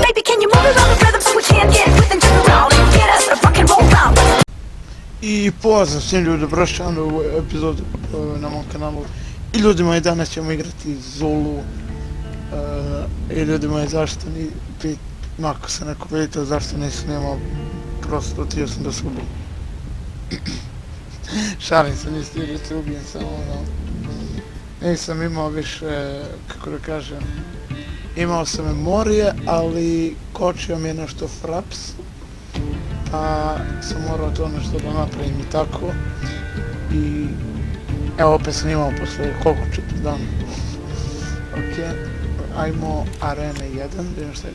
Baby, can you move around the rhythm so we can't get with and turn around and get us a rock and roll round? I pozdrav svim ljudi, dobrodošli na ovu epizodu na mom kanalu. I ljudi moji, danas ćemo igrati Zulu. I ljudi moji, zašto ni ako se neko vidite zašto nisam snimao, prosto htio sam da se ubijem. Šalim se, nisi htio da se ubijem, samo ono. Nisam imao više, kako da kažem, imao sam memorije, ali kočio mi je nešto fraps. Pa sam morao to nešto da napravim i tako. I evo opet sam imao posle koliko 4 dana. Ok, ajmo arene 1, vidim šta je.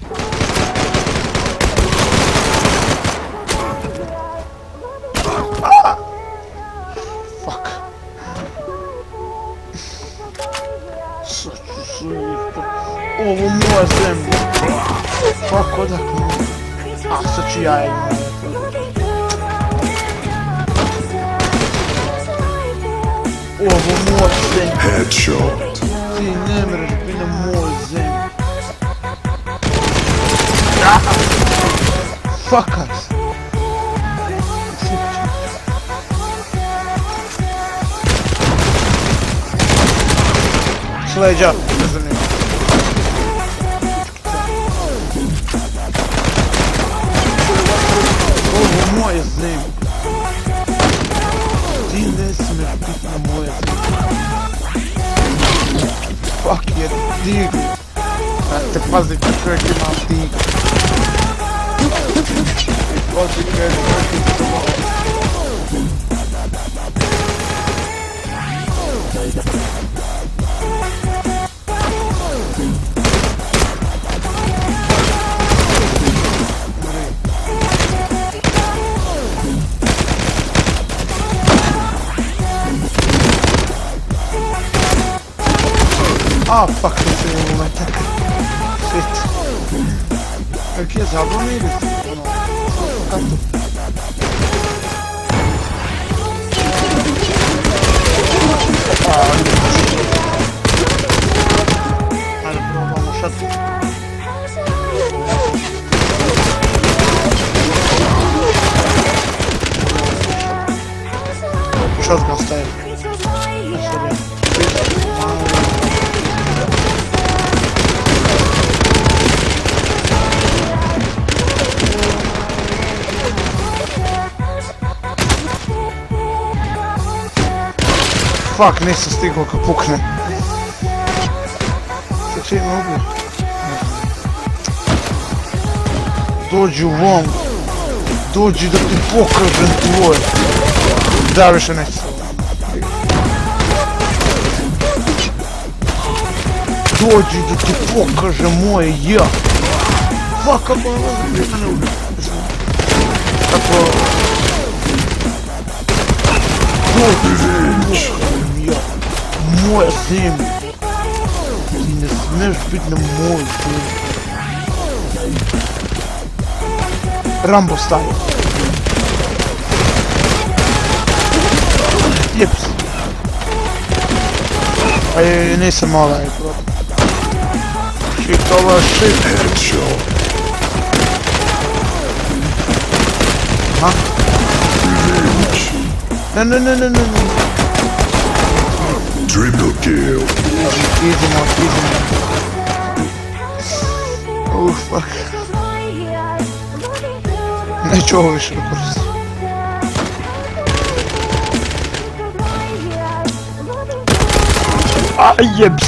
Fuck. Sad ću se ovo moja zemlja. Fuck, odakle. A sad ću ja imam. Ovo moja zemlja. Headshot. Ti ne mreš biti na moj zemlji. Fakat. S leđa, ne zanima. Ovo moje zemlje. Ti ne smiješ biti na moje zemlje. Fuck je digl. Te pazite, čovjek ima digl. I pazite, čovjek ima digl. Ah, fuck, this is my attack. Shit. Okay, zablo mi ili? Kako? Ajde, probamo šatku. Shotgun style. Fuck, nisam stigao kad pukne. Sad će ima ubije. Dođi uvom. Dođi da ti pokažem tvoje. Da, više neće. Dođi da ti pokažem moje ja. Fuck, kako je ovo prije mene ubije. Tako... Dođi. Moja zemlja. Ti ne smiješ biti na mojoj zemlji. Rambo style. Jeps. Aj, nisam ovaj problem. Shit, ovo je shit. Headshot. Aha. Ne. Triple kill. Easy mode. Oh, fuck. Neću ovo više da koristim. Aj, jebs.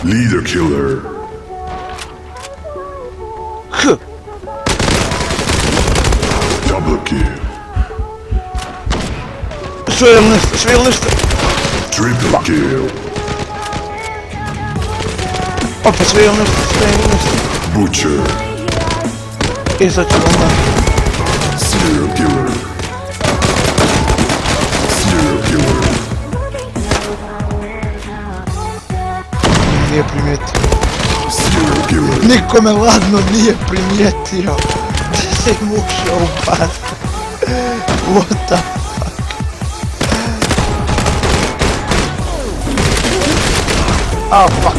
Leader killer. Double kill. Sve ili nešto. Triple kill. Opet sve ili nešto. Butcher. I sad ću onda. Serial killer. Serial killer. Nije primijetio. Serial killer. Niko me ladno nije primijetio da se im ušao u pas. What the fuck? A fuck.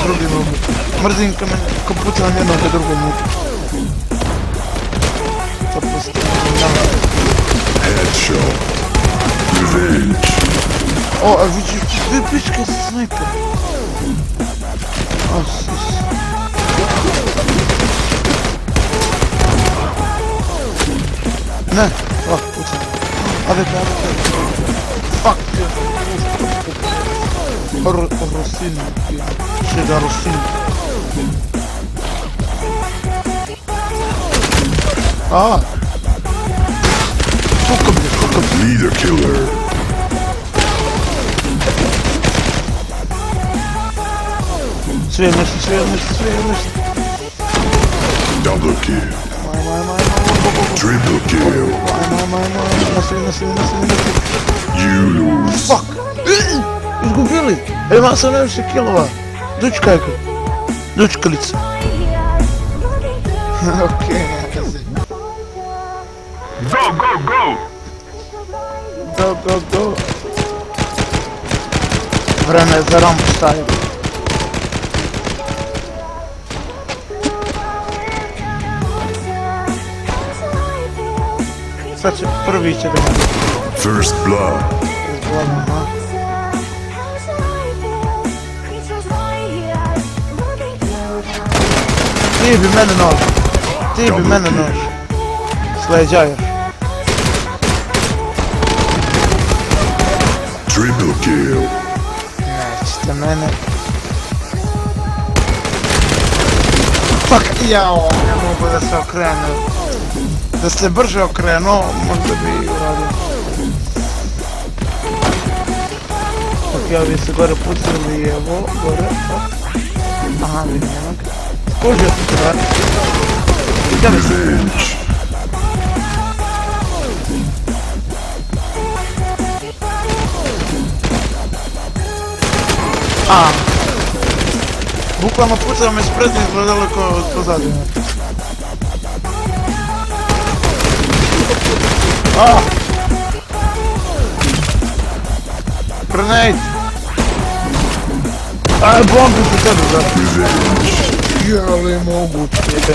Drugi noob. Mrzim ko pucam jednog i drugog noob. To postavljam. Headshot. Revenge. O, a vi pičke sa snajper. O, sis. Ne, fuck, pucam. Ade, fuck. Rosinu. Šeda Rosinu. A. Suka bi. Leader killer. Sve nešto. Double kill. Maj. Triple kill. Nasli. You lose. Fuck! Izgubili! Ima sam najviše killova. Dočkajka. Dočkalica. Okej, nema se. Go! Vreme je za rampu staviti. Sad će prvi će da ima. First blood. Izgledam, ha? Ti bi mene nož. Sleđa još. Triple kill. Nećete mene. Fuck, jao, ne mogu da se okrenu. Da se brže okrenuo, možda bi uradio. Ok, ovdje se gore pucali, evo, gore, fuck. Aha, vidim jednog. Skužio se to, Revenge. A. Bukvalno pucao me sprednje, izgledalo kao pozadnje. A. Grenade. Aj, bombi su tebe, da. Revenge. Jeli moguće, jebe.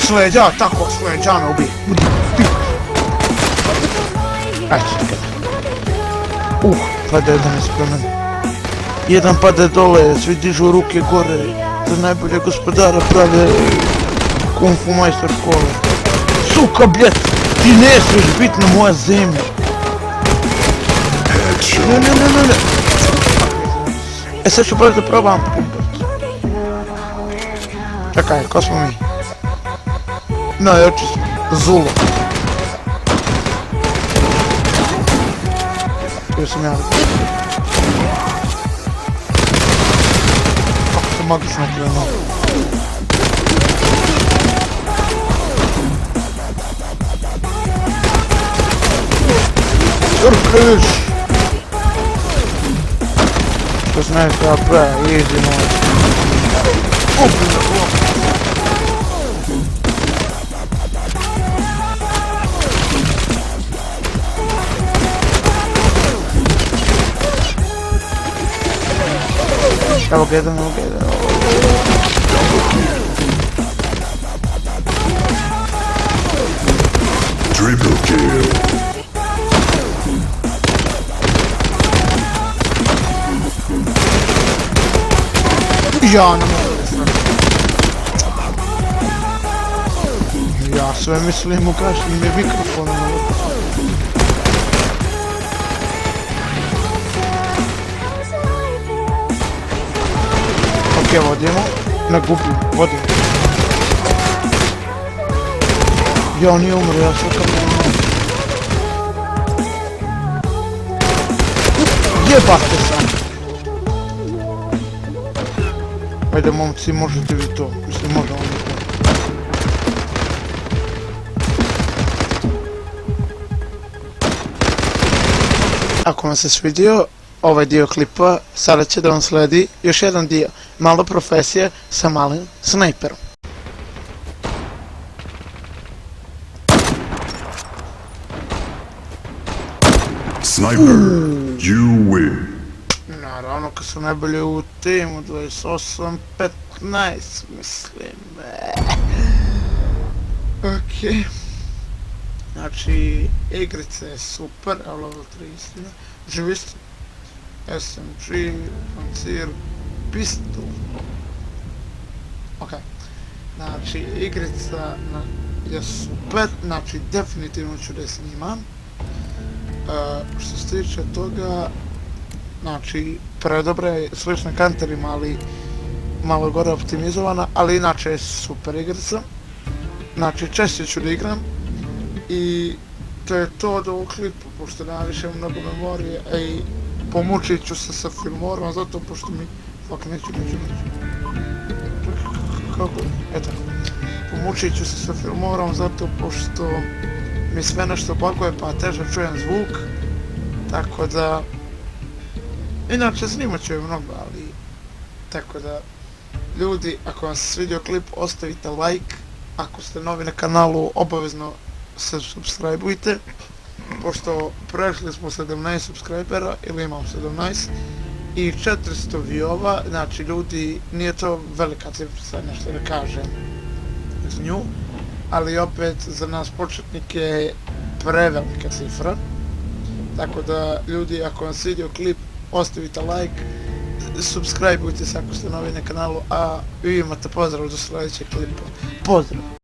Sleđa, tako, sleđa me ubije. Aj, čekaj. Pada jedan ispred mene. Jedan pada dole, svi dižu ruke gore. Za najbolje gospodara prave kung fu majstor škole. Suka, bljet, ti ne smiješ bit na moja zemlja. Headshot. Ne. E sad ću baš da probam pumpati. Čekaj, ko smo mi? Najjači smo. Zulu. Još sam ja. Kako se magično krenuo. Crkviš! Što znaš da pre, idemo. Evo ga jedan. Triple kill. Ja ne mogu. Ja sve mislim ugašim mi mikrofon. Ok, vodimo. Ne gubim, vodim. Ja nije umro, ja sam kako umro. Jebate sam. Ajde momci, možete vi to. Mislim, možemo mi to. ako vam se svidio ovaj dio klipa, sada će da vam sledi još jedan dio, malo profesije sa malim snajperom. Sniper, you win. Naravno, kad su najbolji u timu, 28-15, mislim. Okej. Znači, igrica je super, a level 3 istina. Živist, SMG, pancir, pistol. Okej. Znači, igrica je super, znači definitivno ću da je snimam. Što se tiče toga, znači, predobra je, slična Counterima, ali malo gore optimizovana, ali inače je super igrica. Znači, češće ću da igram i to je to od ovog klipu, pošto nema više mnogo memorije, i pomučit ću se sa Filmorom, zato pošto mi, neću. Kako? Eto, pomučit ću se sa Filmorom, zato pošto mi sve nešto baguje, pa teže čujem zvuk, tako da, inače snimat ću je mnogo, ali, tako da, ljudi, ako vam se svidio klip, ostavite like, ako ste novi na kanalu, obavezno se subscribeujte, pošto prešli smo 17 subscribera, ili imam 17, i 400 viewova, znači ljudi, nije to velika cifra, nešto da kažem iz nju, ali opet za nas početnike je prevelika cifra, tako da ljudi, ako vam se vidio klip, ostavite like, subscribeujte se ako ste novi na kanalu, a vi imate pozdrav do sljedećeg klipa. Pozdrav!